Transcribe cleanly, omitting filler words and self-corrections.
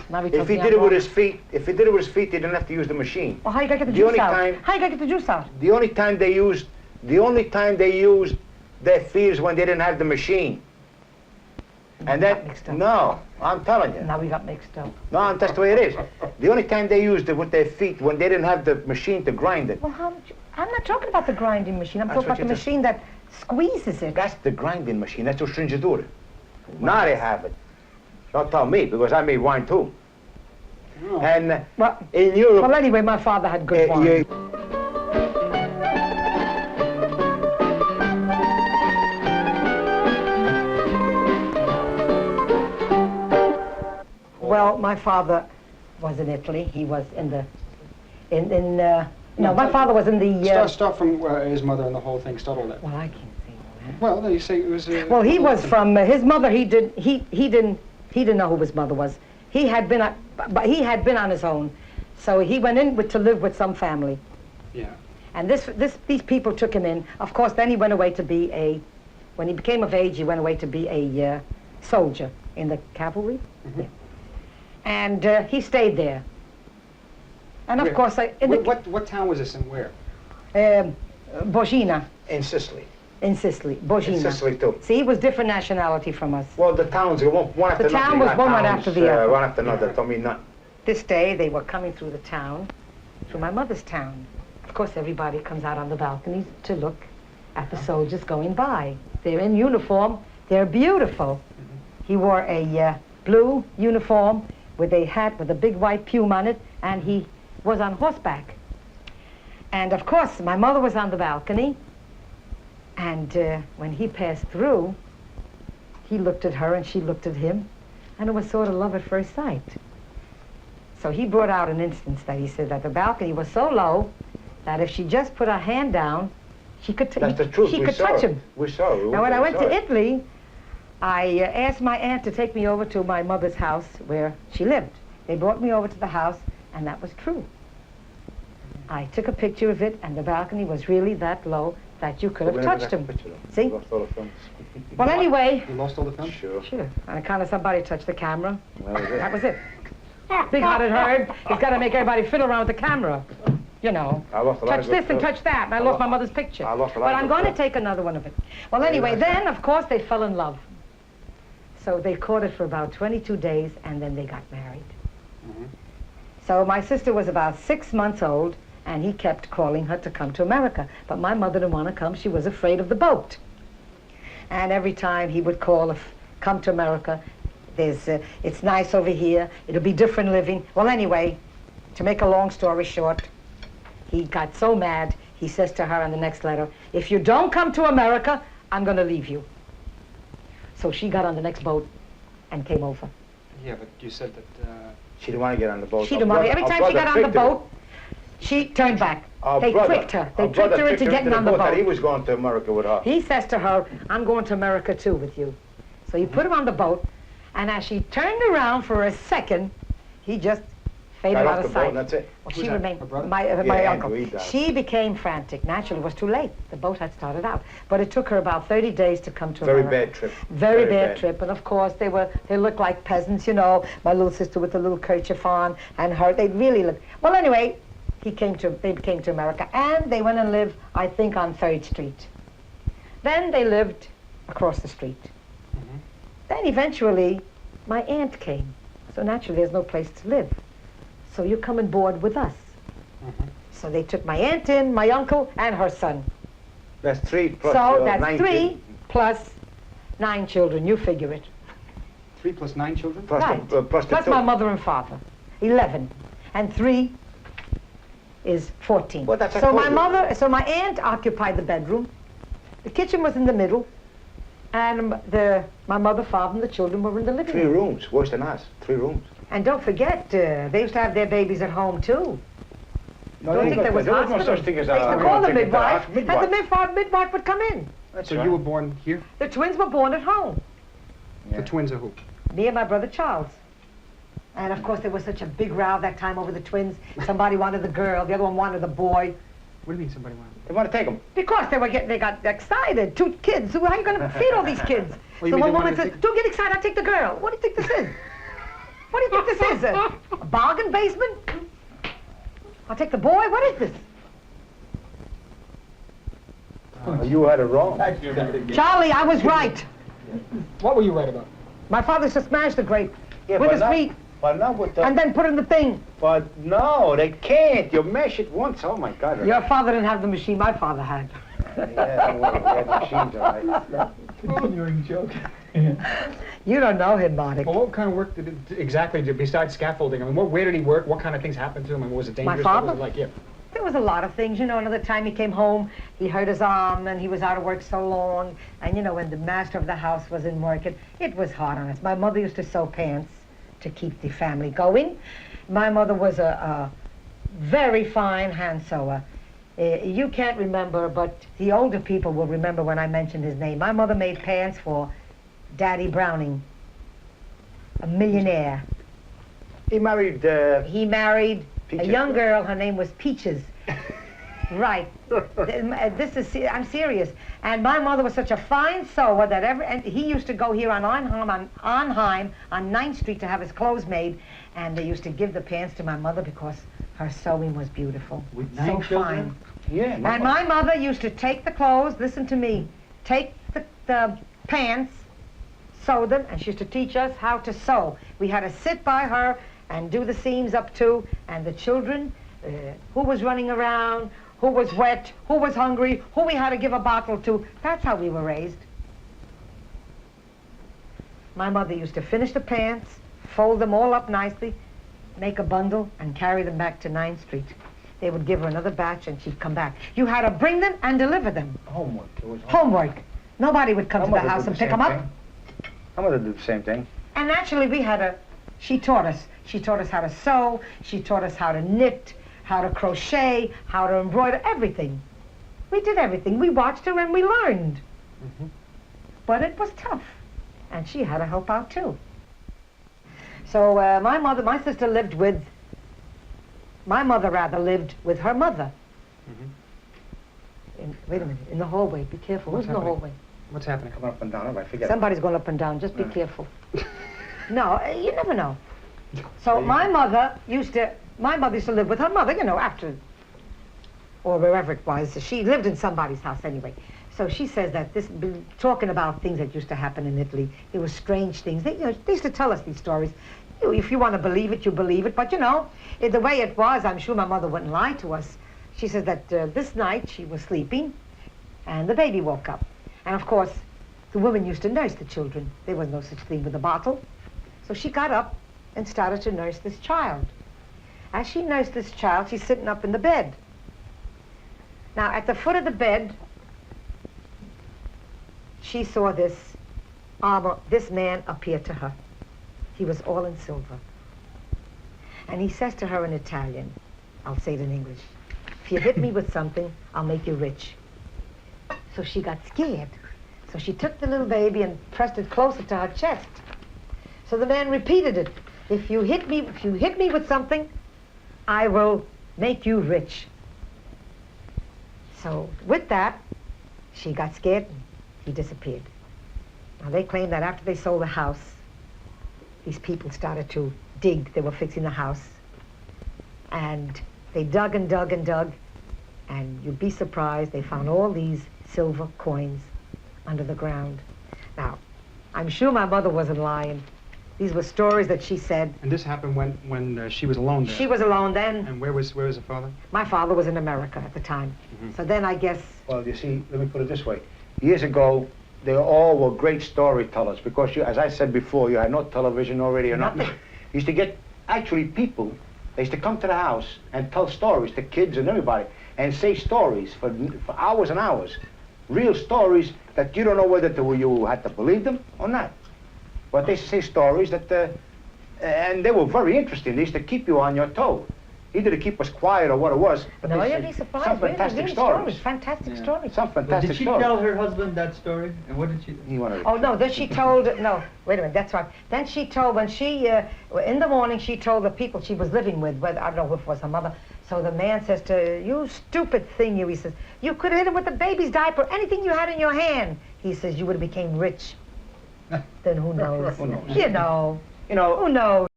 Now he If he did it with his feet, he didn't have to use the machine. Well, how you gotta get the juice out? How you gotta get the juice out? The only time they used their feet is when they didn't have the machine. And that, no, I'm telling you. Now we got mixed up. No, that's the way it is. The only time they used it with their feet, when they didn't have the machine to grind it. Well, I'm not talking about the grinding machine. I'm talking about the machine that squeezes it. That's the grinding machine. That's what stringidura. Now they have it. Don't tell me, because I made wine too. Oh. And well, in Europe... Well, anyway, my father had good wine. Well, my father was in Italy. He was in the... No, my father was in the... Start from his mother and the whole thing. Start all that. Well, I can't say all that. Well, you say it was... well, he was from... his mother, he didn't know who his mother was. He had been on his own. So he went in to live with some family. Yeah. And these people took him in. Of course, then he went away to be when he became of age, he went away to be a soldier in the cavalry. Mm-hmm. Yeah. And he stayed there. And of course, what town was this and where? Bogina. In Sicily. In Sicily, Bogina. In Sicily too. See, he was different nationality from us. Well, the towns were one after another. The town was one right after the other. One after another. Told me not. This day, they were coming through the town, through my mother's town. Of course, everybody comes out on the balconies to look at the soldiers going by. They're in uniform. They're beautiful. Mm-hmm. He wore a blue uniform with a hat with a big white plume on it, and he was on horseback. And of course, my mother was on the balcony, and when he passed through, he looked at her and she looked at him, and it was sort of love at first sight. So he brought out an instance that he said that the balcony was so low that if she just put her hand down, she could That's the truth. She could touch him. We saw it. Now when I went to Italy, I asked my aunt to take me over to my mother's house where she lived. They brought me over to the house, and that was true. I took a picture of it, and the balcony was really that low that you could have touched him. See? Well, anyway. You lost all the film? Sure. Sure. On account of somebody touched the camera. That was it. Big-hearted herd. He's got to make everybody fiddle around with the camera. You know. Touch this and touch that, and I lost my mother's picture. But I'm going to take another one of it. Well, anyway, then, of course, they fell in love. So they courted for about 22 days, and then they got married. Mm-hmm. So my sister was about 6 months old, and he kept calling her to come to America. But my mother didn't want to come. She was afraid of the boat. And every time he would call, come to America, it's nice over here, it'll be different living. Well, anyway, to make a long story short, he got so mad, he says to her in the next letter, if you don't come to America, I'm going to leave you. So she got on the next boat and came over. Yeah, but you said that... She didn't want to get on the boat. She didn't want to. Every time she got on the boat, she turned back. They tricked her. They tricked her into getting on the boat. He was going to America with her. He says to her, I'm going to America too with you. So he put her on the boat, and as she turned around for a second, he just faded out of sight. That's it. Well, she remained, my uncle. She became frantic. Naturally, it was too late. The boat had started out. But it took her about 30 days to come to America. Very bad trip. Very bad trip. And of course, they looked like peasants, you know. My little sister with the little kerchief on, and her, they really looked. Well, anyway, they came to America, and they went and lived, I think, on 3rd Street. Then they lived across the street. Mm-hmm. Then eventually, my aunt came. So naturally, there's no place to live. So you come and board with us. Mm-hmm. So they took my aunt in, my uncle, and her son. That's 3 plus so that's 9 3 plus 9 children. You figure it. 3 plus 9 children? Plus right. Plus my mother and father. 11. And 3 is 14. Well, that's so my aunt occupied the bedroom. The kitchen was in the middle. And my mother, father, and the children were in the living room. 3 rooms, worse than us. 3 rooms. And don't forget, they used to have their babies at home, too. No, don't think there was hospital. No such thing as they used to call the midwife, and the midwife would come in. So you were born here? The twins were born at home. Yeah. The twins are who? Me and my brother Charles. And of course, there was such a big row that time over the twins. Somebody wanted the girl, the other one wanted the boy. What do you mean somebody wanted? They want to take them. Because they got excited. 2 kids. How are you going to feed all these kids? Well, so one woman says, don't get excited, I'll take the girl. What do you think this is? What do you think this is? A bargain basement? I'll take the boy. What is this? You had it wrong. Charlie, I was right. What were you right about? My father used to smash the grape with but his feet But not with the... and then put it in the thing. But no, they can't. You mash it once. Oh, my God. Your father didn't have the machine my father had. Yeah, we had machines, all right. You're joking. You don't know him, Marty. Well, what kind of work did it exactly do besides scaffolding? I mean, where did he work? What kind of things happened to him? I mean, was it dangerous? My father? What was it like? Yeah. There was a lot of things, you know. Another time he came home, he hurt his arm, and he was out of work so long. And, you know, when the master of the house was in work, it was hard on us. My mother used to sew pants to keep the family going. My mother was a very fine hand sewer. You can't remember, but the older people will remember when I mentioned his name. My mother made pants for Daddy Browning, a millionaire. He married... He married Peaches, a young girl. Her name was Peaches. Right. I'm serious. And my mother was such a fine sewer that and he used to go here on Arnheim on 9th Street to have his clothes made, and they used to give the pants to my mother because her sewing was beautiful. With so 9 children? fine. Yeah. And my mother used to take the clothes, listen to me, take the pants, sew them, and she used to teach us how to sew. We had to sit by her and do the seams up to, and the children, who was running around, who was wet, who was hungry, who we had to give a bottle to. That's how we were raised. My mother used to finish the pants, fold them all up nicely, make a bundle, and carry them back to 9th Street. They would give her another batch, and she'd come back. You had to bring them and deliver them. Homework. It was Homework. Nobody would come to the house and pick them up. My mother did the same thing. And naturally, she taught us. She taught us how to sew. She taught us how to knit, how to crochet, how to embroider, everything. We did everything. We watched her and we learned. But it was tough. And she had to help out too. So my sister lived with, my mother rather lived with her mother. Wait a minute, in the hallway. Be careful. Who's in the hallway? What's happening? Come up and down. I forget. Somebody's going up and down. Just be careful. No, you never know. So my mother used to live with her mother, you know, after, or wherever it was. She lived in somebody's house anyway. So she says that talking about things that used to happen in Italy, there were strange things. They used to tell us these stories. If you want to believe it, you believe it. But, you know, the way it was, I'm sure my mother wouldn't lie to us. She says that this night she was sleeping, and the baby woke up. And, of course, the woman used to nurse the children. There was no such thing with a bottle. So she got up and started to nurse this child. As she nursed this child, she's sitting up in the bed. Now, at the foot of the bed, she saw this man appear to her. He was all in silver. And he says to her in Italian, I'll say it in English, if you hit me with something, I'll make you rich. So she got scared. So she took the little baby and pressed it closer to her chest. So the man repeated it. If you hit me with something, I will make you rich. So with that, she got scared and he disappeared. Now they claim that after they sold the house, these people started to dig. They were fixing the house. And they dug and dug and dug. And you'd be surprised, they found all these silver coins under the ground. Now, I'm sure my mother wasn't lying. These were stories that she said. And this happened when she was alone there? She was alone then. And where was her father? My father was in America at the time. So then I guess... Well, you see, let me put it this way. Years ago, they all were great storytellers because, as I said before, you had no television, no radio, nothing. You used to get, actually, people, they used to come to the house and tell stories to kids and everybody and say stories for hours and hours. Real stories that you don't know whether you had to believe them or not. But they say stories that, and they were very interesting. They used to keep you on your toe. Either to keep us quiet or what it was. But no, they you'd be surprised. Some fantastic really stories. Fantastic stories. Some fantastic Did she stories. tell her husband that story? And what did she do? He wanted to... Oh, no, then she told, no, wait a minute, that's right. Then she told, when she, in the morning, she told the people she was living with, whether, I don't know if it was her mother, so the man says to her, you stupid thing, he says, you could have hit him with the baby's diaper, anything you had in your hand. He says, you would have became rich. Then who knows? Who knows? You know. You know, Who knows?